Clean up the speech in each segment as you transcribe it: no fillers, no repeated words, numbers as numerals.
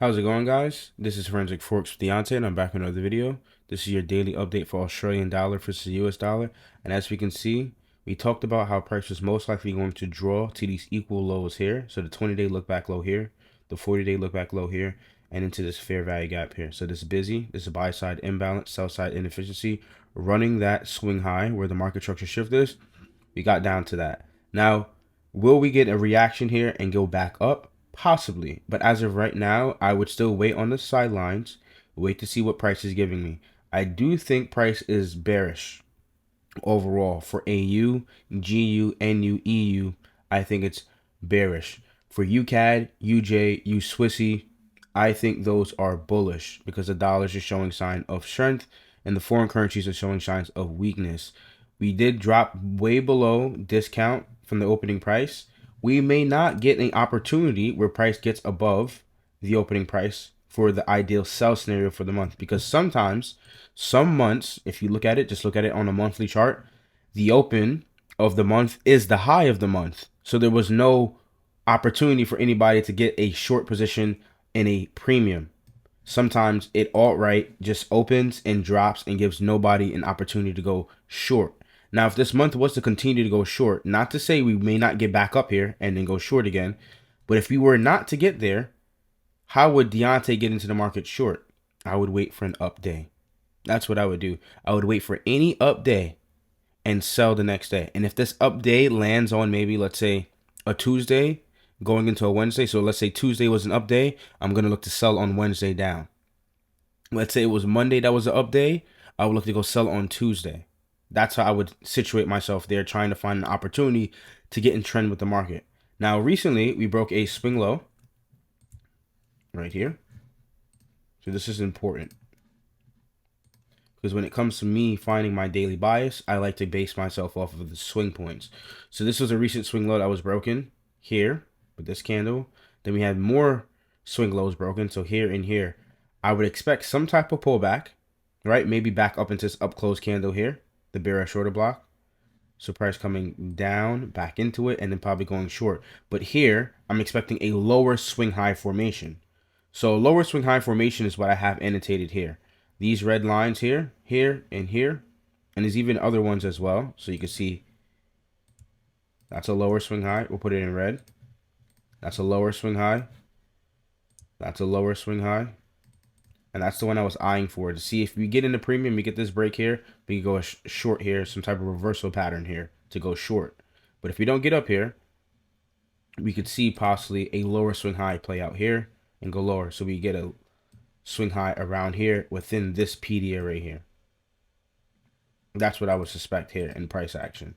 How's it going, guys? This is Forensic Forex with Deontay, and I'm back with another video. This is your daily update for Australian dollar versus the US dollar. And as we can see, we talked about how price was most likely going to draw to these equal lows here. So the 20-day look back low here, the 40-day look back low here, and into this fair value gap here. So this is busy. This is a buy side imbalance, sell side inefficiency, running that swing high where the market structure shift is. We got down to that. Now, will we get a reaction here and go back up? Possibly, but as of right now, I would still wait on the sidelines, wait to see what price is giving me. I do think price is bearish overall for AU, GU, NU, EU. I think it's bearish. For UCAD, UJ, U Swissy, I think those are bullish because the dollars are showing sign of strength and the foreign currencies are showing signs of weakness. We did drop way below discount from the opening price. We may not get an opportunity where price gets above the opening price for the ideal sell scenario for the month, because sometimes some months, if you look at it, just look at it on a monthly chart, the open of the month is the high of the month. So there was no opportunity for anybody to get a short position in a premium. Sometimes it outright just opens and drops and gives nobody an opportunity to go short. Now, if this month was to continue to go short, not to say we may not get back up here and then go short again, but if we were not to get there, how would Deontay get into the market short? I would wait for an up day. That's what I would do. I would wait for any up day and sell the next day. And if this up day lands on maybe, let's say, a Tuesday going into a Wednesday, so let's say Tuesday was an up day, I'm going to look to sell on Wednesday down. Let's say it was Monday that was an up day, I would look to go sell on Tuesday. That's how I would situate myself there, trying to find an opportunity to get in trend with the market. Now, recently, we broke a swing low right here. So this is important, because when it comes to me finding my daily bias, I like to base myself off of the swing points. So this was a recent swing low that was broken here with this candle. Then we had more swing lows broken. So here and here, I would expect some type of pullback, right? Maybe back up into this up close candle here, the bearish shorter block. So price coming down, back into it, and then probably going short. But here, I'm expecting a lower swing high formation. So lower swing high formation is what I have annotated here. These red lines here, here, and here. And there's even other ones as well. So you can see that's a lower swing high. We'll put it in red. That's a lower swing high. That's a lower swing high. And that's the one I was eyeing for, to see if we get in the premium, we get this break here, we can go short here, some type of reversal pattern here to go short. But if we don't get up here, we could see possibly a lower swing high play out here and go lower. So we get a swing high around here within this PD array here. That's what I would suspect here in price action.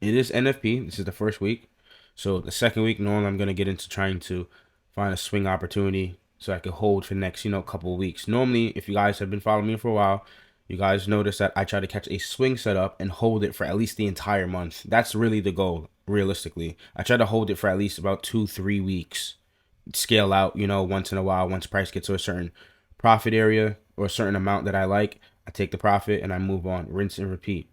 It is NFP. This is the first week. So the second week, normally I'm going to get into trying to find a swing opportunity so I could hold for the next, couple of weeks. Normally, if you guys have been following me for a while, you guys notice that I try to catch a swing setup and hold it for at least the entire month. That's really the goal, realistically. I try to hold it for at least about 2-3 weeks. Scale out, once in a while. Once price gets to a certain profit area or a certain amount that I like, I take the profit and I move on, rinse and repeat.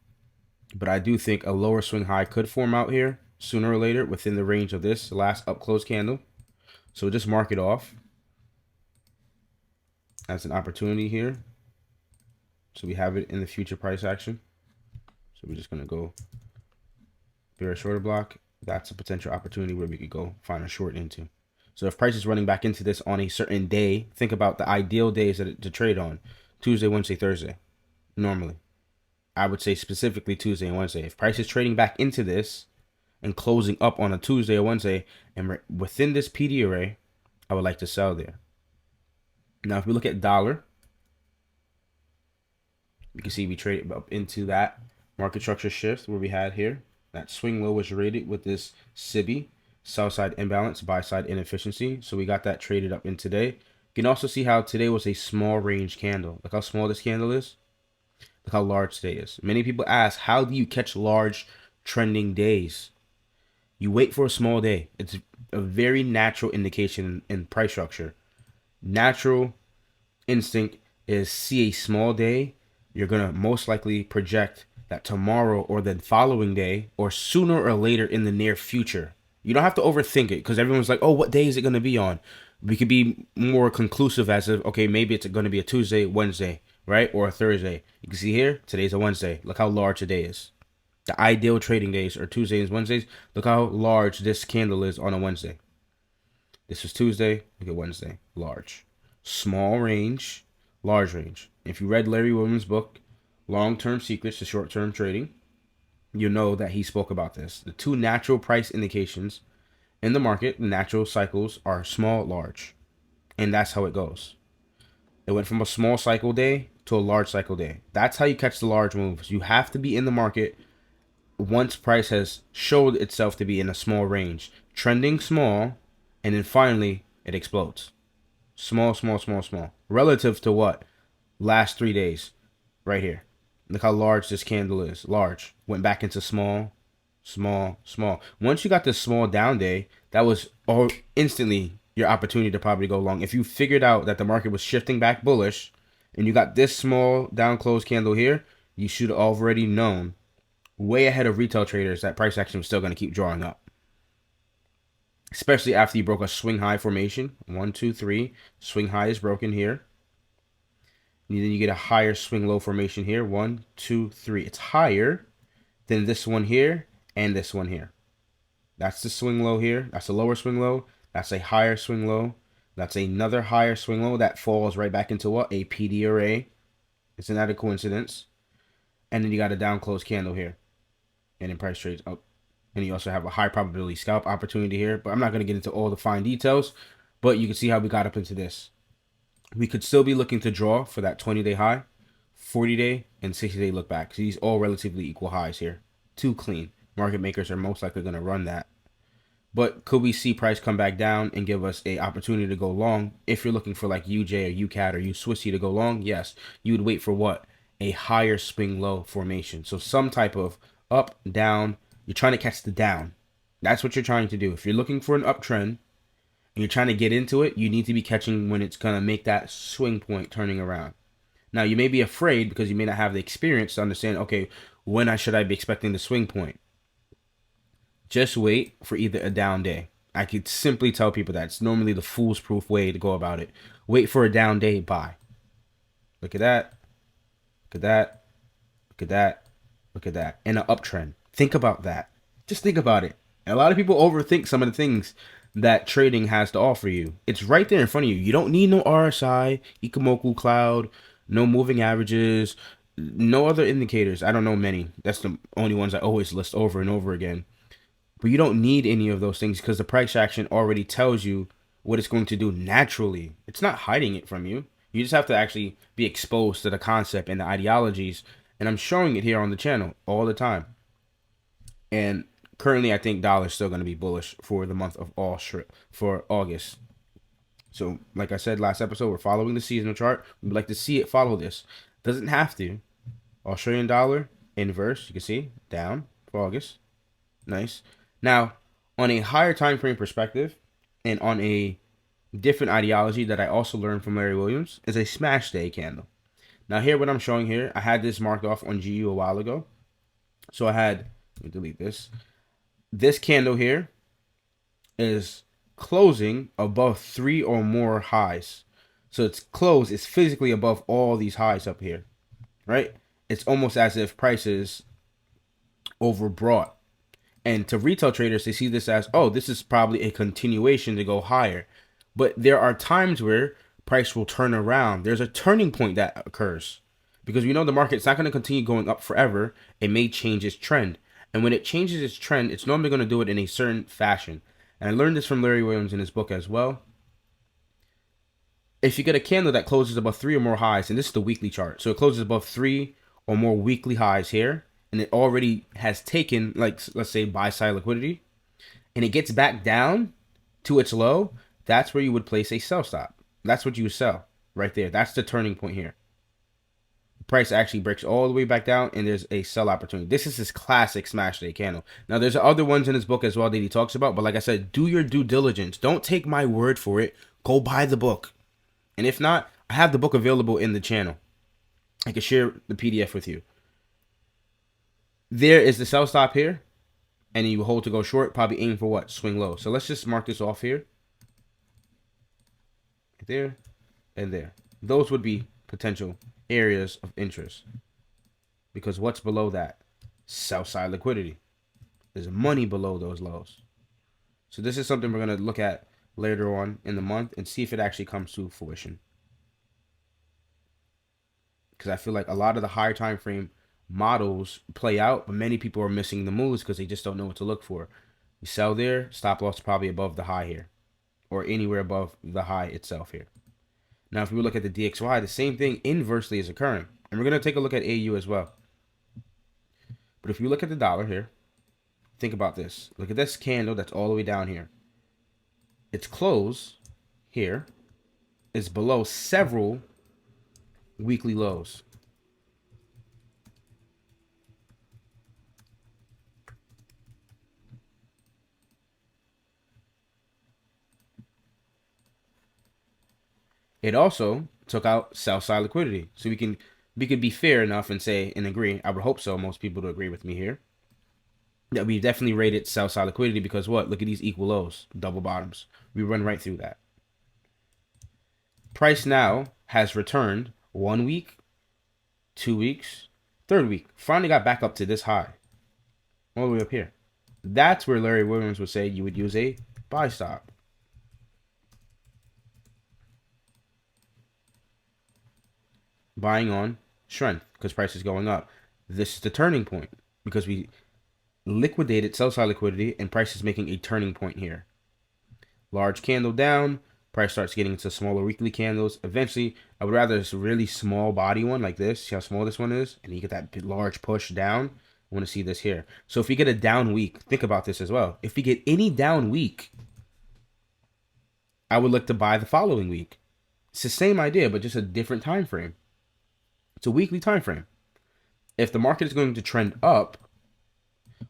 But I do think a lower swing high could form out here sooner or later within the range of this last up close candle. So just mark it off as an opportunity here. So we have it in the future price action. So we're just going to go bearish shorter block. That's a potential opportunity where we could go find a short into. So if price is running back into this on a certain day, think about the ideal days to trade on. Tuesday, Wednesday, Thursday. Normally. I would say specifically Tuesday and Wednesday. If price is trading back into this and closing up on a Tuesday or Wednesday and within this PD array, I would like to sell there. Now, if we look at dollar, you can see we traded up into that market structure shift where we had here. That swing low was rated with this SIBI, sell side imbalance, buy side inefficiency. So we got that traded up in today. You can also see how today was a small range candle. Look how small this candle is. Look how large today is. Many people ask, how do you catch large trending days? You wait for a small day. It's a very natural indication in price structure. Natural instinct is see a small day. You're going to most likely project that tomorrow or the following day or sooner or later in the near future. You don't have to overthink it, because everyone's like, oh, what day is it going to be on? we could be more conclusive as of, okay, maybe it's going to be a Tuesday, Wednesday, right? Or a Thursday. You can see here, today's a Wednesday. Look how large today is. The ideal trading days are Tuesdays and Wednesdays. Look how large this candle is on a Wednesday. This is Tuesday. Look at Wednesday. Large. Small range, large range. If you read Larry Williams' book, Long-Term Secrets to Short-Term Trading, you know that he spoke about this. The two natural price indications in the market, the natural cycles, are small, large. And that's how it goes. It went from a small cycle day to a large cycle day. That's how you catch the large moves. You have to be in the market once price has showed itself to be in a small range, trending small, and then finally it explodes. Small, small, small, small. Relative to what? Last 3 days. Right here. Look how large this candle is. Large. Went back into small, small, small. Once you got this small down day, that was all instantly your opportunity to probably go long. If you figured out that the market was shifting back bullish and you got this small down close candle here, you should have already known way ahead of retail traders that price action was still going to keep drawing up. Especially after you broke a swing high formation. 1, 2, 3. Swing high is broken here. And then you get a higher swing low formation here. 1, 2, 3. It's higher than this one here and this one here. That's the swing low here. That's a lower swing low. That's a higher swing low. That's another higher swing low that falls right back into what? A PD array. Isn't that a coincidence? And then you got a down close candle here. And then price trades up. And you also have a high probability scalp opportunity here. But I'm not going to get into all the fine details. But you can see how we got up into this. We could still be looking to draw for that 20-day high, 40-day, and 60-day look back. So these all relatively equal highs here. Too clean. Market makers are most likely going to run that. But could we see price come back down and give us a opportunity to go long? If you're looking for like UJ or UCAT or USWSY to go long, yes. You would wait for what? A higher swing low formation. So some type of up, down. You're trying to catch the down. That's what you're trying to do. If you're looking for an uptrend and you're trying to get into it, you need to be catching when it's going to make that swing point turning around. Now, you may be afraid because you may not have the experience to understand, okay, when should I be expecting the swing point? Just wait for either a down day. I could simply tell people that. It's normally the fool's-proof way to go about it. Wait for a down day, buy. Look at that. Look at that. Look at that. Look at that. And an uptrend. Think about that. Just think about it. And a lot of people overthink some of the things that trading has to offer you. It's right there in front of you. You don't need no RSI, Ichimoku cloud, no moving averages, no other indicators. I don't know many. That's the only ones I always list over and over again. But you don't need any of those things because the price action already tells you what it's going to do naturally. It's not hiding it from you. You just have to actually be exposed to the concept and the ideologies. And I'm showing it here on the channel all the time. And currently, I think dollar is still going to be bullish for the month of for August. So, like I said last episode, we're following the seasonal chart. We'd like to see it follow this. Doesn't have to. Australian dollar inverse, you can see down for August. Nice. Now, on a higher time frame perspective, and on a different ideology that I also learned from Larry Williams, is a smash day candle. Now, here what I'm showing here, I had this marked off on GU a while ago. So I had, let me delete this. This candle here is closing above 3 or more highs. So its close is physically above all these highs up here, right? It's almost as if prices overbought. And to retail traders, they see this as, oh, this is probably a continuation to go higher. But there are times where price will turn around. There's a turning point that occurs. Because we know the market's not going to continue going up forever. It may change its trend. And when it changes its trend, it's normally going to do it in a certain fashion. And I learned this from Larry Williams in his book as well. If you get a candle that closes above 3 or more highs, and this is the weekly chart. So it closes above 3 or more weekly highs here. And it already has taken, like, let's say, buy-side liquidity, and it gets back down to its low, that's where you would place a sell stop. That's what you would sell right there. That's the turning point here. The price actually breaks all the way back down, and there's a sell opportunity. This is his classic smash day candle. Now, there's other ones in his book as well that he talks about, but like I said, do your due diligence. Don't take my word for it. Go buy the book. And if not, I have the book available in the channel. I can share the PDF with you. There is the sell stop here, and you hold to go short, probably aim for what? Swing low. So let's just mark this off here. there, and there. Those would be potential areas of interest. Because what's below that? Sell side liquidity. There's money below those lows. So this is something we're going to look at later on in the month and see if it actually comes to fruition. Because I feel like a lot of the higher time frame models play out, but many people are missing the moves because they just don't know what to look for. You sell there, stop loss probably above the high here, or anywhere above the high itself here. Now, if we look at the DXY, the same thing inversely is occurring. And we're going to take a look at AU as well. But if you look at the dollar here, think about this. Look at this candle that's all the way down here. Its close here is below several weekly lows. It also took out sell side liquidity. So we could be fair enough and say and agree. I would hope so. Most people to agree with me here. That we definitely rated sell side liquidity because what? Look at these equal lows, double bottoms. We run right through that. Price now has returned 1 week, 2 weeks, third week. Finally got back up to this high. All the way up here. That's where Larry Williams would say you would use a buy stop. Buying on strength because price is going up. This is the turning point because we liquidated sell side liquidity and price is making a turning point here. Large candle down, price starts getting into smaller weekly candles. Eventually, I would rather this really small body one like this. See how small this one is? And you get that large push down. I want to see this here. So if we get a down week, think about this as well. If we get any down week, I would look to buy the following week. It's the same idea, but just a different time frame. It's a weekly time frame. If the market is going to trend up,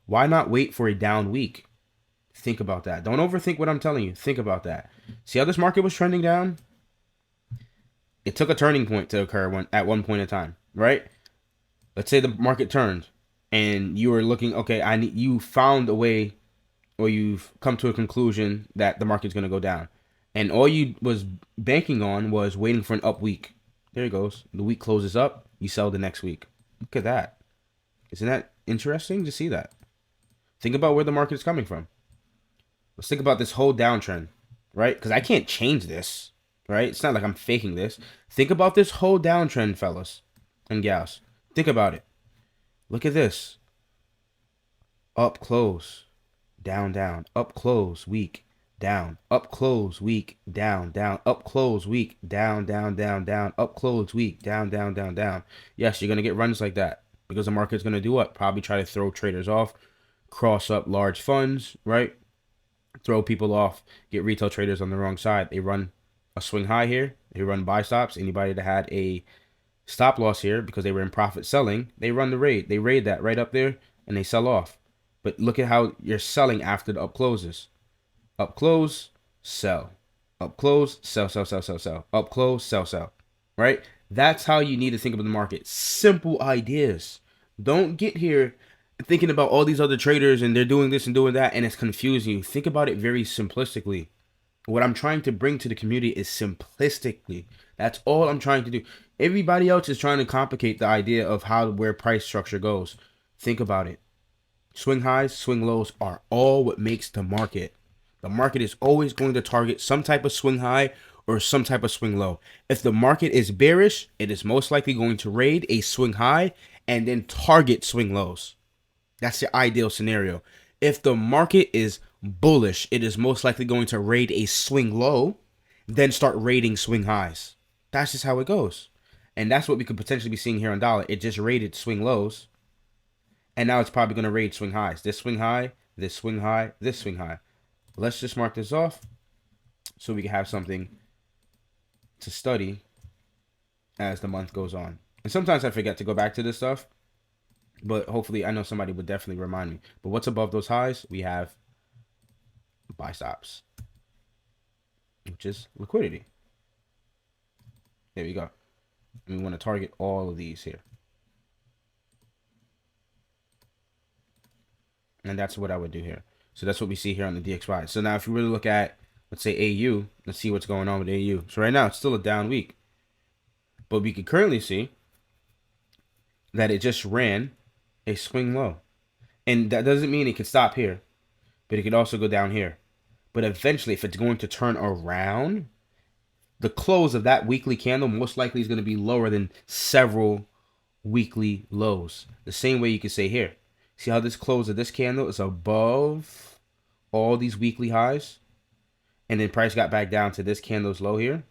why not wait for a down week? Think about that. Don't overthink what I'm telling you. Think about that. See how this market was trending down? It took a turning point to occur at one point in time, right? Let's say the market turned and you were looking, okay, you found a way or you've come to a conclusion that the market's going to go down. And all you was banking on was waiting for an up week. There it goes. The week closes up, you sell the next week. Look at that. Isn't that interesting to see that? Think about where the market is coming from. Let's think about this whole downtrend, right? Because I can't change this, right? It's not like I'm faking this. Think about this whole downtrend, fellas and gals. Think about it. Look at this. Up, close, down, down. Up, close, weak, down. Up, close, weak, down, down. Up, close, weak, down, down, down, down. Up, close, weak, down, down, down, down. Yes, you're going to get runs like that because the market's going to do what? Probably try to throw traders off, cross up large funds, right? Throw people off, get retail traders on the wrong side. They run a swing high here. They run buy stops. Anybody that had a stop loss here because they were in profit selling, they run the raid. They raid that right up there and they sell off. But look at how you're selling after the up closes. Up close, sell. Up close, sell, sell, sell, sell, sell. Up close, sell, sell. Right? That's how you need to think of the market. Simple ideas. Don't get here thinking about all these other traders and they're doing this and doing that and it's confusing you. Think about it very simplistically. What I'm trying to bring to the community is simplistically. That's all I'm trying to do. Everybody else is trying to complicate the idea of where price structure goes. Think about it. Swing highs, swing lows are all what makes the market. The market is always going to target some type of swing high or some type of swing low. If the market is bearish, it is most likely going to raid a swing high and then target swing lows. That's the ideal scenario. If the market is bullish, it is most likely going to raid a swing low, then start raiding swing highs. That's just how it goes. And that's what we could potentially be seeing here on dollar. It just raided swing lows. And now it's probably going to raid swing highs. This swing high, this swing high, this swing high. Let's just mark this off so we can have something to study as the month goes on. And sometimes I forget to go back to this stuff. But hopefully, I know somebody would definitely remind me. But what's above those highs? We have buy stops, which is liquidity. There we go. And we want to target all of these here. And that's what I would do here. So that's what we see here on the DXY. So now if you really look at, let's say AU. Let's see what's going on with AU. So right now it's still a down week, but we can currently see that it just ran a swing low. And that doesn't mean it could stop here, but it could also go down here. But eventually, if it's going to turn around, the close of that weekly candle most likely is going to be lower than several weekly lows. The same way you could say here. See how this close of this candle is above all these weekly highs? And then price got back down to this candle's low here.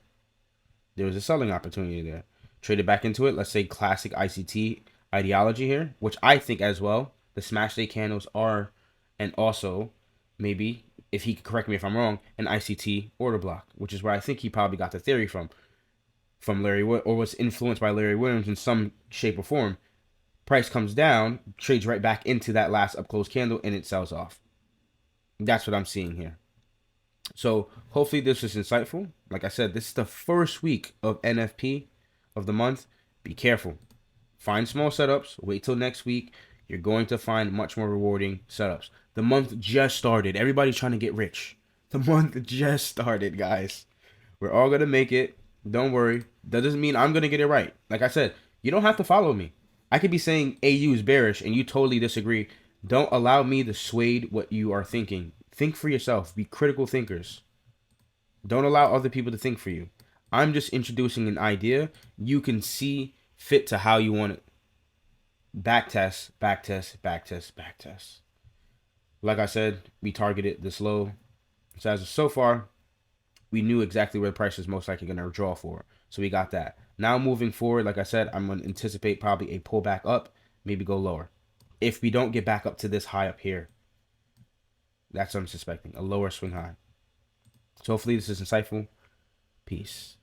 There was a selling opportunity there. Traded back into it. Let's say classic ICT ideology here, which I think as well, the smash day candles are, and also maybe, if he could correct me if I'm wrong, an ICT order block, which is where I think he probably got the theory from Larry, or was influenced by Larry Williams in some shape or form. Price comes down, trades right back into that last up close candle, and it sells off. That's what I'm seeing here. So hopefully this is insightful. Like I said, this is the first week of NFP of the month. Be careful. Find small setups. Wait till next week. You're going to find much more rewarding setups. The month just started. Everybody's trying to get rich. The month just started, guys. We're all going to make it. Don't worry. That doesn't mean I'm going to get it right. Like I said, you don't have to follow me. I could be saying AU is bearish and you totally disagree. Don't allow me to sway what you are thinking. Think for yourself. Be critical thinkers. Don't allow other people to think for you. I'm just introducing an idea. You can see fit to how you want it. Backtest, backtest, backtest, backtest. Like I said, we targeted this low. So as of so far, we knew exactly where the price is most likely going to draw for. So we got that. Now moving forward, like I said, I'm going to anticipate probably a pullback up, maybe go lower. If we don't get back up to this high up here, that's what I'm suspecting, a lower swing high. So hopefully this is insightful. Peace.